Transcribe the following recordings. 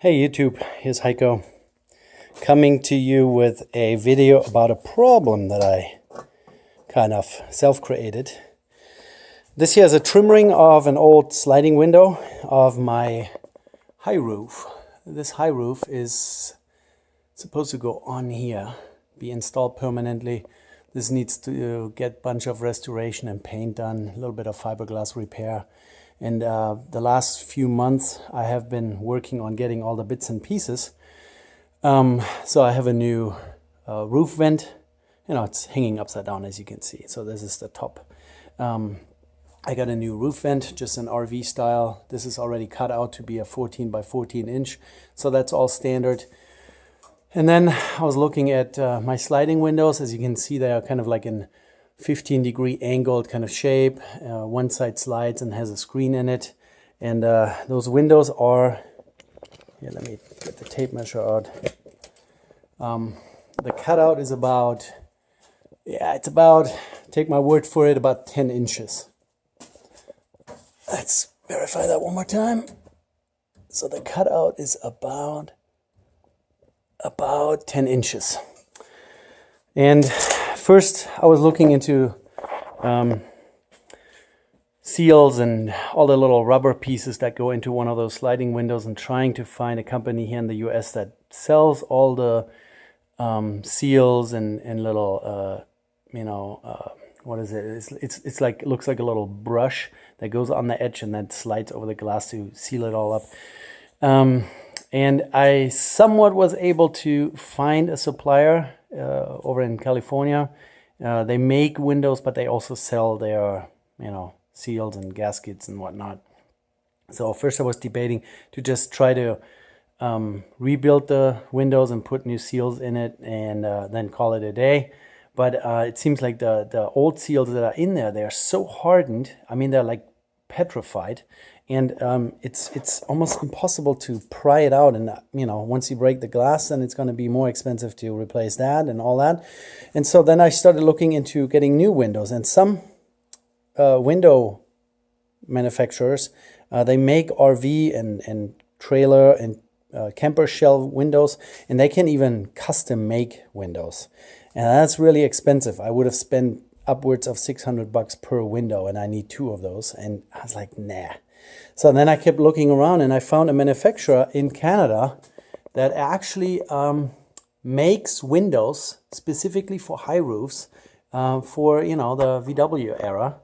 Hey YouTube, here's Heiko coming to you with a video about a problem that I kind of self-created. This here is a trim ring of an old sliding window of my high roof. This high roof is supposed to go on here, be installed permanently. This needs to get a bunch of restoration and paint done, a little bit of fiberglass repair. And the last few months I have been working on getting all the bits and pieces. So I have a new roof vent. You know, it's hanging upside down as you can see. So this is the top. I got a new roof vent, just an RV style. This is already cut out to be a 14 by 14 inch. So that's all standard. And then I was looking at my sliding windows. As you can see, they are kind of like in 15-degree angled kind of shape. One side slides and has a screen in it. And those windows are, here, let me get the tape measure out. The cutout is about, it's about, take my word for it, about 10 inches. Let's verify that one more time. So the cutout is about 10 inches. And first I was looking into seals and all the little rubber pieces that go into one of those sliding windows and trying to find a company here in the US that sells all the seals and little, what is it? It's like, it looks like a little brush that goes on the edge and then slides over the glass to seal it all up. And I somewhat was able to find a supplier over in California. They make windows, but they also sell their, seals and gaskets and whatnot. So first I was debating to just try to rebuild the windows and put new seals in it and then call it a day. But it seems like the old seals that are in there, they are so hardened. I mean, they're like petrified. And it's almost impossible to pry it out. And, once you break the glass, then it's going to be more expensive to replace that and all that. And so then I started looking into getting new windows. And some window manufacturers, they make RV and trailer and camper shell windows. And they can even custom make windows. And that's really expensive. I would have spent upwards of $600 per window. And I need 2 of those. And I was like, nah. So then I kept looking around and I found a manufacturer in Canada that actually makes windows specifically for high roofs for, the VW era.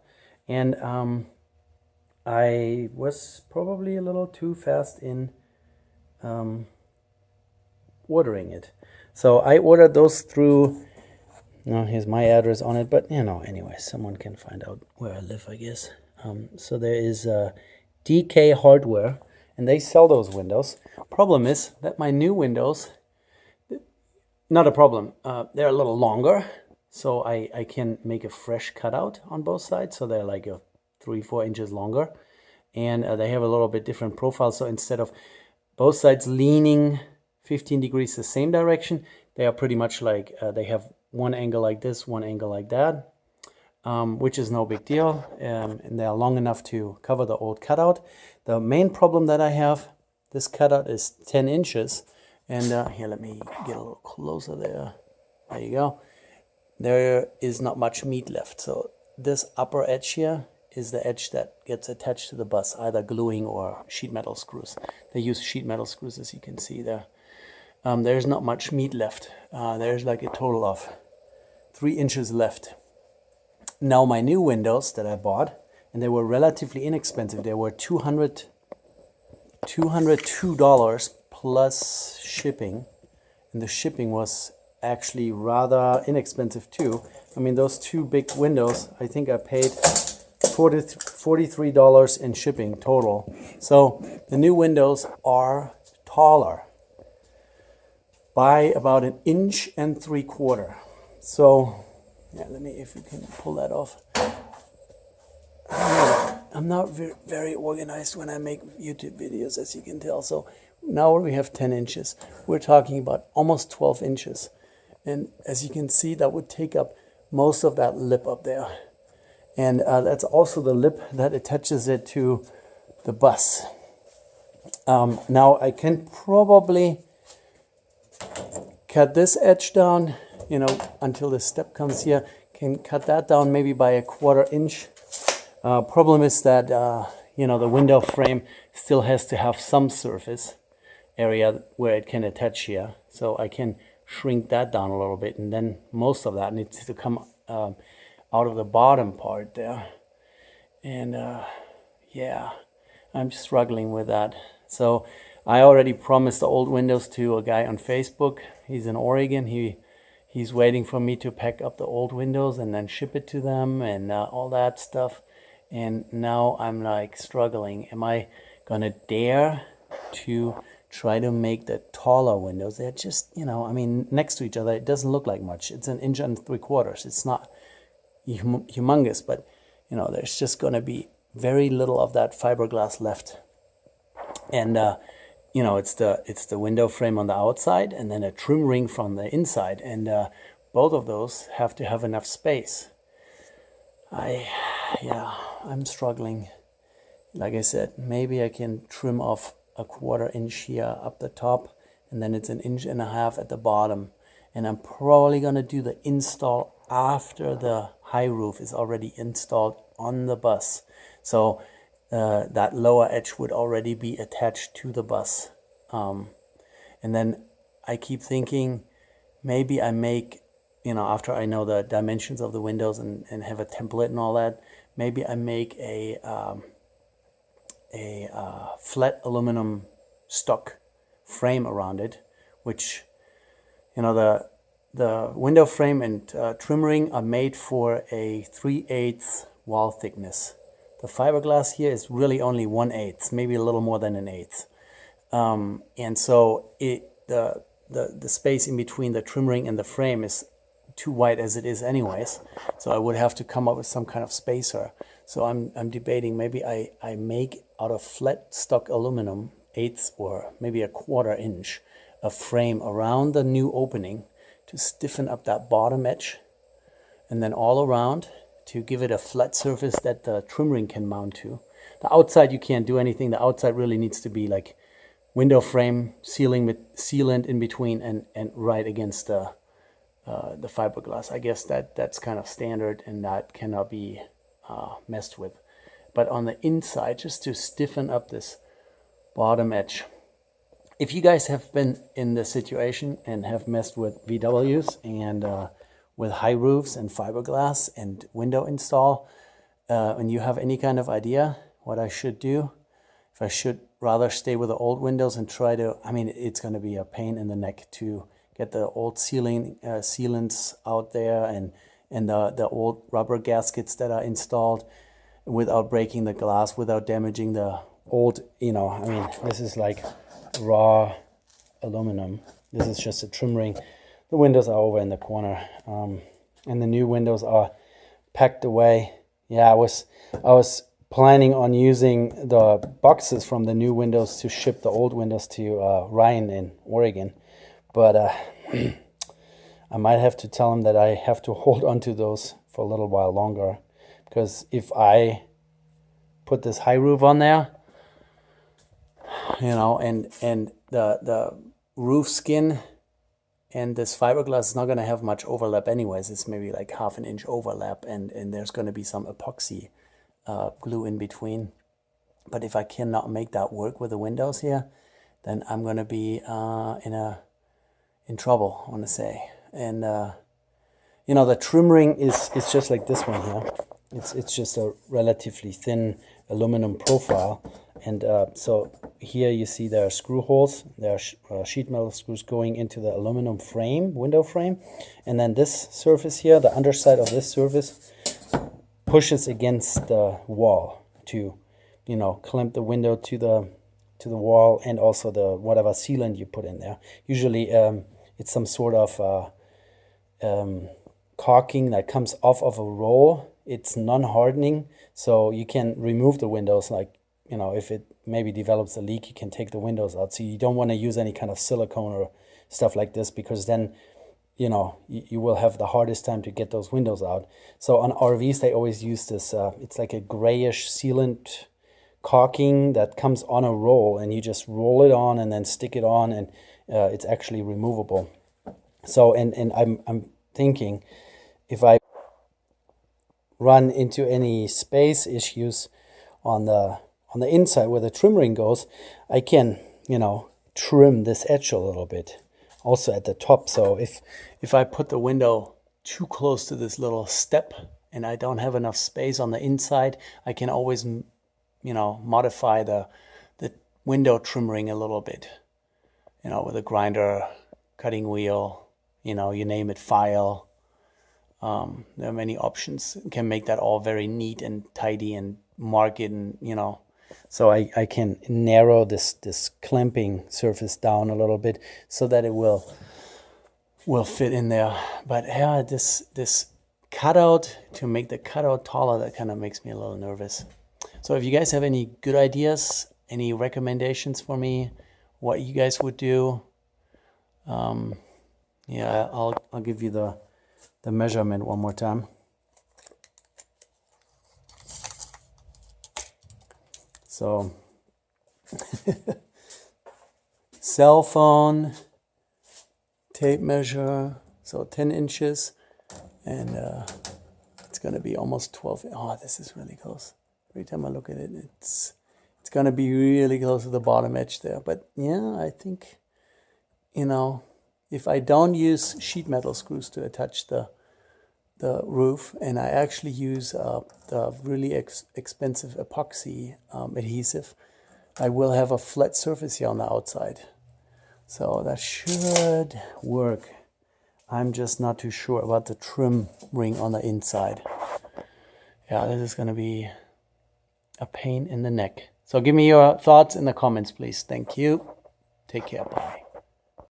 And I was probably a little too fast in ordering it. So I ordered those through, here's my address on it, but, anyway, someone can find out where I live, I guess. So there is DK Hardware, and they sell those windows. Problem is that my new windows, not a problem, they're a little longer, so I can make a fresh cutout on both sides, so they're like 3-4 inches longer, and they have a little bit different profile. So instead of both sides leaning 15 degrees the same direction, they are pretty much like they have one angle like this, one angle like that. Which is no big deal, and they are long enough to cover the old cutout. The main problem that I have, this cutout is 10 inches, and here, let me get a little closer there. There you go. There is not much meat left. So this upper edge here is the edge that gets attached to the bus, either gluing or sheet metal screws. They use sheet metal screws, as you can see there. There's not much meat left. There's like a total of 3 inches left. Now my new windows that I bought, and they were relatively inexpensive. They were $202 plus shipping, and the shipping was actually rather inexpensive too. I mean, those 2 big windows, I think I paid $43 in shipping total. So the new windows are taller by about 1.75 inches. So yeah, let me, if you can pull that off. I'm not very organized when I make YouTube videos, as you can tell. So now we have 10 inches. We're talking about almost 12 inches. And as you can see, that would take up most of that lip up there. And that's also the lip that attaches it to the bus. Now I can probably cut this edge down, until the step comes here. Can cut that down maybe by a 1/4 inch. Problem is that, the window frame still has to have some surface area where it can attach here. So I can shrink that down a little bit, and then most of that needs to come out of the bottom part there. And yeah, I'm struggling with that. So I already promised the old windows to a guy on Facebook. He's in Oregon. He's waiting for me to pack up the old windows and then ship it to them and all that stuff. And now I'm like struggling. Am I gonna dare to try to make the taller windows? They're just, next to each other. It doesn't look like much. It's 1 3/4 inches. It's not humongous, but there's just gonna be very little of that fiberglass left. And it's the window frame on the outside and then a trim ring from the inside, and both of those have to have enough space. I'm struggling. Like I said, maybe I can trim off a 1/4 inch here up the top, and then it's 1.5 inches at the bottom. And I'm probably gonna do the install after the high roof is already installed on the bus. So that lower edge would already be attached to the bus. And then I keep thinking, maybe I make, after I know the dimensions of the windows and have a template and all that, maybe I make a flat aluminum stock frame around it, which, the window frame and trim ring are made for a 3/8 wall thickness. The fiberglass here is really only 1/8, maybe a little more than 1/8. And so the space in between the trim ring and the frame is too wide as it is anyways. So I would have to come up with some kind of spacer. So I'm debating, maybe I make out of flat stock aluminum, 1/8 or maybe a 1/4 inch, a frame around the new opening to stiffen up that bottom edge, and then all around to give it a flat surface that the trim ring can mount to. The outside you can't do anything. The outside really needs to be like window frame, ceiling with sealant in between, and right against the fiberglass. I guess that's kind of standard, and that cannot be messed with. But on the inside, just to stiffen up this bottom edge. If you guys have been in this situation and have messed with VWs and with high roofs and fiberglass and window install, and you have any kind of idea what I should do, if I should rather stay with the old windows and try to, it's going to be a pain in the neck to get the old sealants out there and the old rubber gaskets that are installed without breaking the glass, without damaging the old, this is like raw aluminum. This is just a trim ring. The windows are over in the corner, and the new windows are packed away. Yeah, I was planning on using the boxes from the new windows to ship the old windows to Ryan in Oregon, but I might have to tell him that I have to hold on to those for a little while longer, because if I put this high roof on there, and the roof skin and this fiberglass is not going to have much overlap anyways. It's maybe like 1/2 inch overlap, and there's going to be some epoxy glue in between. But if I cannot make that work with the windows here, then I'm going to be in trouble, I want to say. And the trim ring is just like this one here. It's just a relatively thin aluminum profile, and so here you see there are screw holes. There are sheet metal screws going into the aluminum frame, window frame, and then this surface here, the underside of this surface, pushes against the wall to, clamp the window to the wall, and also the whatever sealant you put in there. Usually, it's some sort of caulking that comes off of a roll. It's non-hardening, so you can remove the windows, like, if it maybe develops a leak, you can take the windows out. So you don't want to use any kind of silicone or stuff like this, because then, you will have the hardest time to get those windows out. So on RVs, they always use this, it's like a grayish sealant caulking that comes on a roll, and you just roll it on and then stick it on, and it's actually removable. So, and I'm thinking, if I run into any space issues on the inside where the trim ring goes, I can, trim this edge a little bit also at the top. So if I put the window too close to this little step and I don't have enough space on the inside, I can always, modify the window trim ring a little bit, with a grinder, cutting wheel, you name it, file. There are many options. You can make that all very neat and tidy and mark it, and so I can narrow this clamping surface down a little bit so that it will fit in there. But yeah, this cutout, to make the cutout taller, that kind of makes me a little nervous. So if you guys have any good ideas, any recommendations for me, what you guys would do, yeah, I'll give you the measurement one more time. So cell phone, tape measure, so 10 inches, and it's going to be almost 12. Oh, this is really close. Every time I look at it, it's going to be really close to the bottom edge there. But yeah, I think, if I don't use sheet metal screws to attach the roof, and I actually use the really expensive epoxy adhesive, I will have a flat surface here on the outside. So that should work. I'm just not too sure about the trim ring on the inside. Yeah, this is going to be a pain in the neck. So give me your thoughts in the comments, please. Thank you. Take care. Bye.